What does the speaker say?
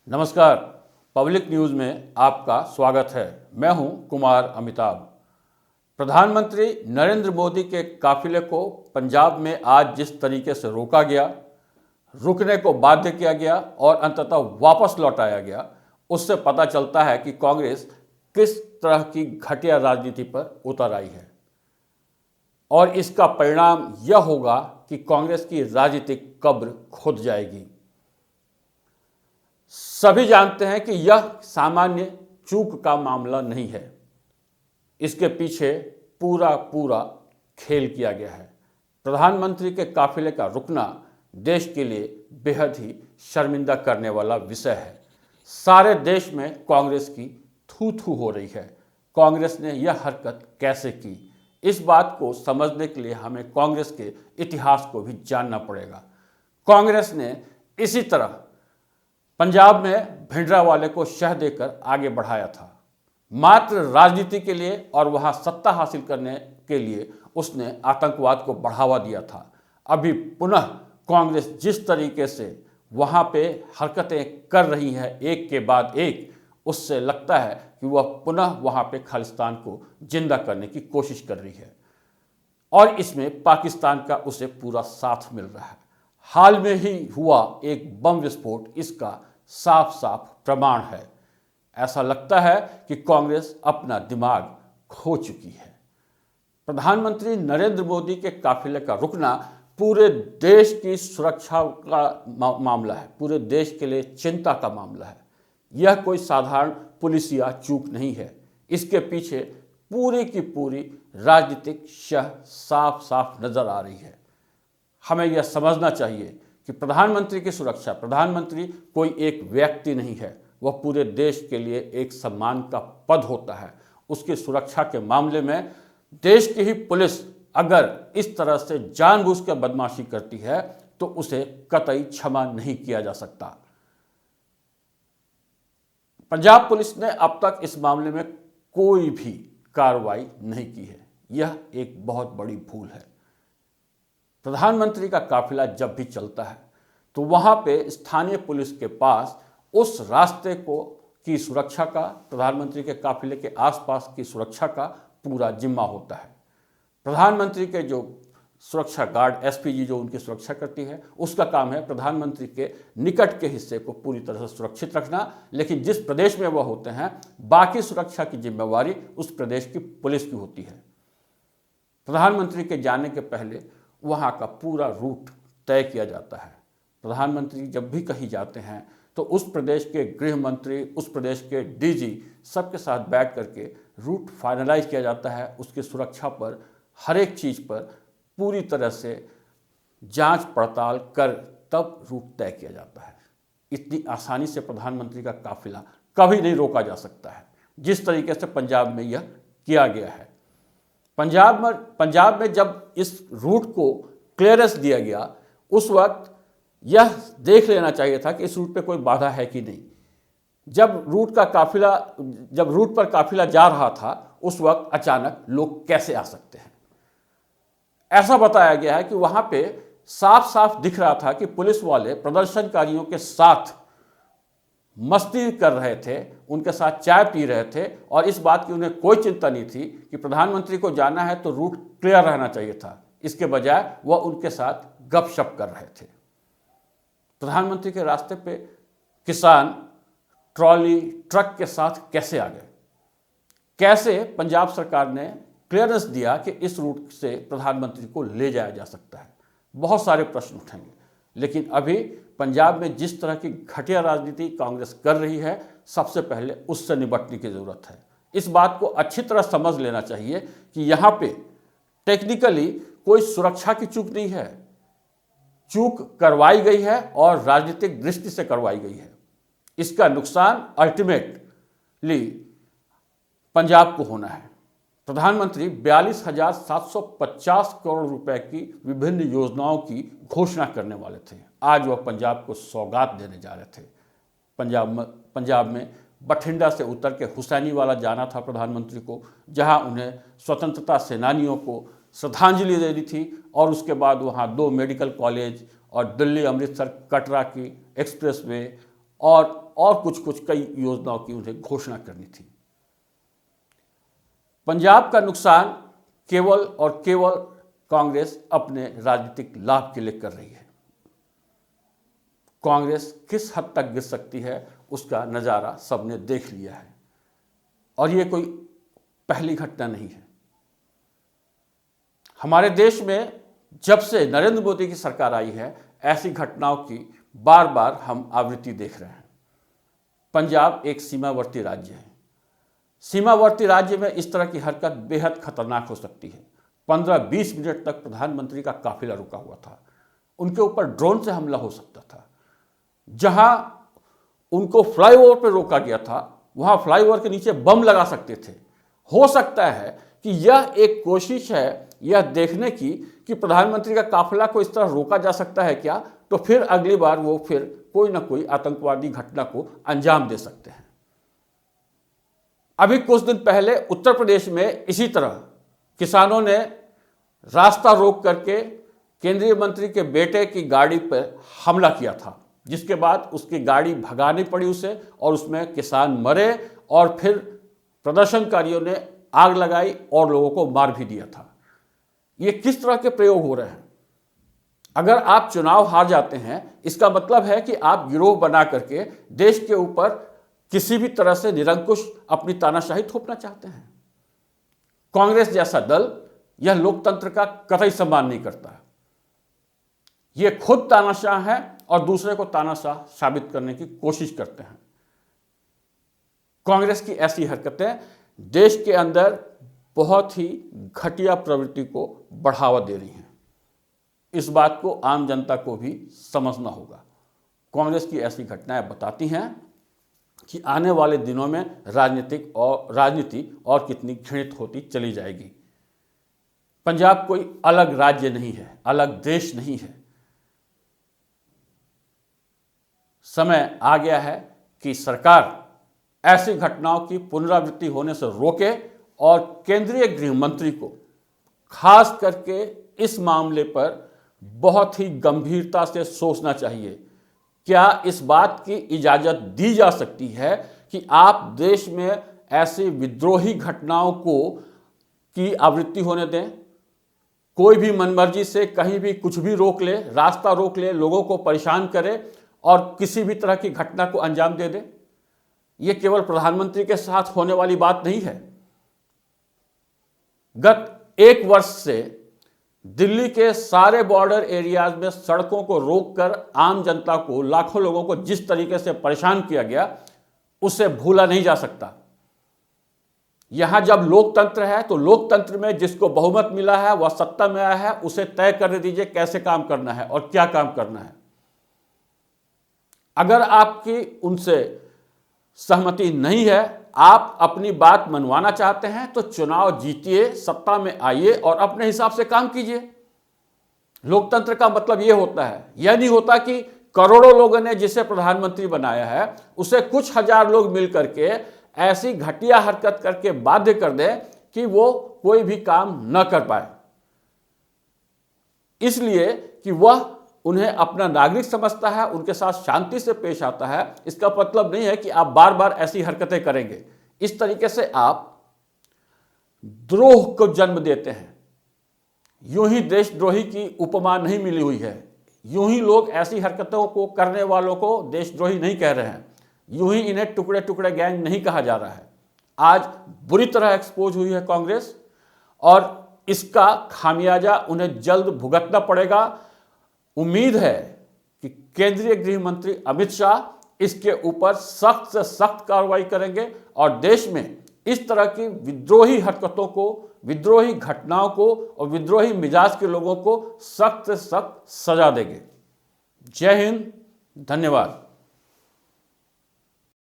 नमस्कार। Public news में आपका स्वागत है। मैं हूं कुमार अमिताभ। प्रधानमंत्री नरेंद्र मोदी के काफिले को पंजाब में आज जिस तरीके से रोका गया, रुकने को बाध्य किया गया और अंततः वापस लौटाया गया, उससे पता चलता है कि कांग्रेस किस तरह की घटिया राजनीति पर उतर आई है। और इसका परिणाम यह होगा कि कांग्रेस की राजनीतिक कब्र खुद जाएगी। सभी जानते हैं कि यह सामान्य चूक का मामला नहीं है, इसके पीछे पूरा खेल किया गया है। प्रधानमंत्री के काफिले का रुकना देश के लिए बेहद ही शर्मिंदा करने वाला विषय है। सारे देश में कांग्रेस की थू थू हो रही है। कांग्रेस ने यह हरकत कैसे की, इस बात को समझने के लिए हमें कांग्रेस के इतिहास को भी जानना पड़ेगा। कांग्रेस ने इसी तरह पंजाब में भिंडरावाले को शह देकर आगे बढ़ाया था, मात्र राजनीति के लिए, और वहां सत्ता हासिल करने के लिए उसने आतंकवाद को बढ़ावा दिया था। अभी पुनः कांग्रेस जिस तरीके से वहां पे हरकतें कर रही है एक के बाद एक, उससे लगता है कि वह पुनः वहां पे खालिस्तान को जिंदा करने की कोशिश कर रही है और इसमें पाकिस्तान का उसे पूरा साथ मिल रहा है। हाल में ही हुआ एक बम विस्फोट इसका साफ साफ प्रमाण है। ऐसा लगता है कि कांग्रेस अपना दिमाग खो चुकी है। प्रधानमंत्री नरेंद्र मोदी के काफिले का रुकना पूरे देश की सुरक्षा का मामला है, पूरे देश के लिए चिंता का मामला है। यह कोई साधारण पुलिसिया चूक नहीं है, इसके पीछे पूरी की पूरी राजनीतिक शह साफ साफ नजर आ रही है। हमें यह समझना चाहिए कि प्रधानमंत्री की सुरक्षा, प्रधानमंत्री कोई एक व्यक्ति नहीं है, वह पूरे देश के लिए एक सम्मान का पद होता है। उसकी सुरक्षा के मामले में देश की ही पुलिस अगर इस तरह से जानबूझकर बदमाशी करती है तो उसे कतई क्षमा नहीं किया जा सकता। पंजाब पुलिस ने अब तक इस मामले में कोई भी कार्रवाई नहीं की है। यह एक बहुत बड़ी भूल है। प्रधानमंत्री का काफिला जब भी चलता है तो वहां पे स्थानीय पुलिस के पास उस रास्ते की सुरक्षा का, प्रधानमंत्री के काफिले के आसपास की सुरक्षा का पूरा जिम्मा होता है। प्रधानमंत्री के जो सुरक्षा गार्ड, एसपीजी जो उनकी सुरक्षा करती है, उसका काम है प्रधानमंत्री के निकट के हिस्से को पूरी तरह से सुरक्षित रखना। लेकिन जिस प्रदेश में वह होते हैं, बाकी सुरक्षा की जिम्मेवारी उस प्रदेश की पुलिस की होती है। प्रधानमंत्री के जाने के पहले वहाँ का पूरा रूट तय किया जाता है। प्रधानमंत्री जब भी कहीं जाते हैं तो उस प्रदेश के गृह मंत्री, उस प्रदेश के डीजी सबके साथ बैठ करके रूट फाइनलाइज किया जाता है। उसकी सुरक्षा पर, हर एक चीज़ पर पूरी तरह से जांच पड़ताल कर तब रूट तय किया जाता है। इतनी आसानी से प्रधानमंत्री का काफिला कभी नहीं रोका जा सकता है, जिस तरीके से पंजाब में यह किया गया है। पंजाब में जब इस रूट को क्लियरेंस दिया गया, उस वक्त यह देख लेना चाहिए था कि इस रूट पे कोई बाधा है कि नहीं। जब रूट पर काफिला जा रहा था, उस वक्त अचानक लोग कैसे आ सकते हैं। ऐसा बताया गया है कि वहां पे साफ साफ दिख रहा था कि पुलिस वाले प्रदर्शनकारियों के साथ मस्ती कर रहे थे, उनके साथ चाय पी रहे थे और इस बात की उन्हें कोई चिंता नहीं थी कि प्रधानमंत्री को जाना है तो रूट क्लियर रहना चाहिए था। इसके बजाय वह उनके साथ गपशप कर रहे थे। प्रधानमंत्री के रास्ते पे किसान ट्रॉली, ट्रक के साथ कैसे आ गए? कैसे पंजाब सरकार ने क्लियरेंस दिया कि इस रूट से प्रधानमंत्री को ले जाया जा सकता है? बहुत सारे प्रश्न उठेंगे। लेकिन अभी पंजाब में जिस तरह की घटिया राजनीति कांग्रेस कर रही है, सबसे पहले उससे निपटने की जरूरत है। इस बात को अच्छी तरह समझ लेना चाहिए कि यहाँ पे टेक्निकली कोई सुरक्षा की चूक नहीं है। चूक करवाई गई है और राजनीतिक दृष्टि से करवाई गई है। इसका नुकसान अल्टीमेटली पंजाब को होना है। प्रधानमंत्री 42,750 करोड़ रुपए की विभिन्न योजनाओं की घोषणा करने वाले थे। आज वह पंजाब को सौगात देने जा रहे थे। पंजाब में बठिंडा से उतर के हुसैनीवाला जाना था प्रधानमंत्री को, जहां उन्हें स्वतंत्रता सेनानियों को श्रद्धांजलि देनी थी और उसके बाद वहाँ 2 मेडिकल कॉलेज और दिल्ली अमृतसर कटरा की एक्सप्रेसवे और कुछ कुछ कई योजनाओं की उन्हें घोषणा करनी थी। पंजाब का नुकसान केवल और केवल कांग्रेस अपने राजनीतिक लाभ के लिए कर रही है। कांग्रेस किस हद तक गिर सकती है उसका नज़ारा सबने देख लिया है, और ये कोई पहली घटना नहीं है। हमारे देश में जब से नरेंद्र मोदी की सरकार आई है, ऐसी घटनाओं की बार बार हम आवृत्ति देख रहे हैं। पंजाब एक सीमावर्ती राज्य है। सीमावर्ती राज्य में इस तरह की हरकत बेहद खतरनाक हो सकती है। 15-20 मिनट तक प्रधानमंत्री का काफिला रुका हुआ था, उनके ऊपर ड्रोन से हमला हो सकता था। जहां उनको फ्लाईओवर पर रोका गया था, वहां फ्लाईओवर के नीचे बम लगा सकते थे। हो सकता है कि यह एक कोशिश है यह देखने की कि प्रधानमंत्री का काफिला को इस तरह रोका जा सकता है क्या, तो फिर अगली बार वो फिर कोई ना कोई आतंकवादी घटना को अंजाम दे सकते हैं। अभी कुछ दिन पहले उत्तर प्रदेश में इसी तरह किसानों ने रास्ता रोक करके केंद्रीय मंत्री के बेटे की गाड़ी पर हमला किया था, जिसके बाद उसकी गाड़ी भगानी पड़ी उसे, और उसमें किसान मरे और फिर प्रदर्शनकारियों ने आग लगाई और लोगों को मार भी दिया था। ये किस तरह के प्रयोग हो रहे हैं? अगर आप चुनाव हार जाते हैं, इसका मतलब है कि आप गिरोह बना करके देश के ऊपर किसी भी तरह से निरंकुश अपनी तानाशाही थोपना चाहते हैं। कांग्रेस जैसा दल यह लोकतंत्र का कतई सम्मान नहीं करता है। ये खुद तानाशाह है और दूसरे को तानाशाह साबित करने की कोशिश करते हैं। कांग्रेस की ऐसी हरकतें देश के अंदर बहुत ही घटिया प्रवृत्ति को बढ़ावा दे रही हैं। इस बात को आम जनता को भी समझना होगा। कांग्रेस की ऐसी घटनाएं बताती हैं कि आने वाले दिनों में राजनीति और कितनी घृणित होती चली जाएगी। पंजाब कोई अलग राज्य नहीं है, अलग देश नहीं है। समय आ गया है कि सरकार ऐसी घटनाओं की पुनरावृत्ति होने से रोके और केंद्रीय गृह मंत्री को खास करके इस मामले पर बहुत ही गंभीरता से सोचना चाहिए। क्या इस बात की इजाज़त दी जा सकती है कि आप देश में ऐसी विद्रोही घटनाओं की आवृत्ति होने दें? कोई भी मनमर्जी से कहीं भी कुछ भी रोक ले, रास्ता रोक ले, लोगों को परेशान करे और किसी भी तरह की घटना को अंजाम दे दे? ये केवल प्रधानमंत्री के साथ होने वाली बात नहीं है। गत 1 वर्ष से दिल्ली के सारे बॉर्डर एरियाज में सड़कों को रोककर आम जनता को, लाखों लोगों को जिस तरीके से परेशान किया गया, उसे भूला नहीं जा सकता। यहां जब लोकतंत्र है तो लोकतंत्र में जिसको बहुमत मिला है, वह सत्ता में आया है, उसे तय करने दीजिए कैसे काम करना है और क्या काम करना है। अगर आपकी उनसे सहमति नहीं है, आप अपनी बात मनवाना चाहते हैं, तो चुनाव जीतिए, सत्ता में आइए और अपने हिसाब से काम कीजिए। लोकतंत्र का मतलब यह होता है, यह नहीं होता कि करोड़ों लोगों ने जिसे प्रधानमंत्री बनाया है उसे कुछ हजार लोग मिलकर के ऐसी घटिया हरकत करके बाध्य कर दे कि वो कोई भी काम न कर पाए, इसलिए कि वह उन्हें अपना नागरिक समझता है, उनके साथ शांति से पेश आता है। इसका मतलब नहीं है कि आप बार बार ऐसी हरकतें करेंगे। इस तरीके से आप द्रोह को जन्म देते हैं। यूं ही देशद्रोही की उपमा नहीं मिली हुई है। यूं ही लोग ऐसी हरकतों को करने वालों को देशद्रोही नहीं कह रहे हैं। यूं ही इन्हें टुकड़े टुकड़े गैंग नहीं कहा जा रहा है। आज बुरी तरह एक्सपोज हुई है कांग्रेस, और इसका खामियाजा उन्हें जल्द भुगतना पड़ेगा। उम्मीद है कि केंद्रीय गृह मंत्री अमित शाह इसके ऊपर सख्त से सख्त कार्रवाई करेंगे और देश में इस तरह की विद्रोही हरकतों को, विद्रोही घटनाओं को और विद्रोही मिजाज के लोगों को सख्त से सख्त सजा देंगे। जय हिंद, धन्यवाद।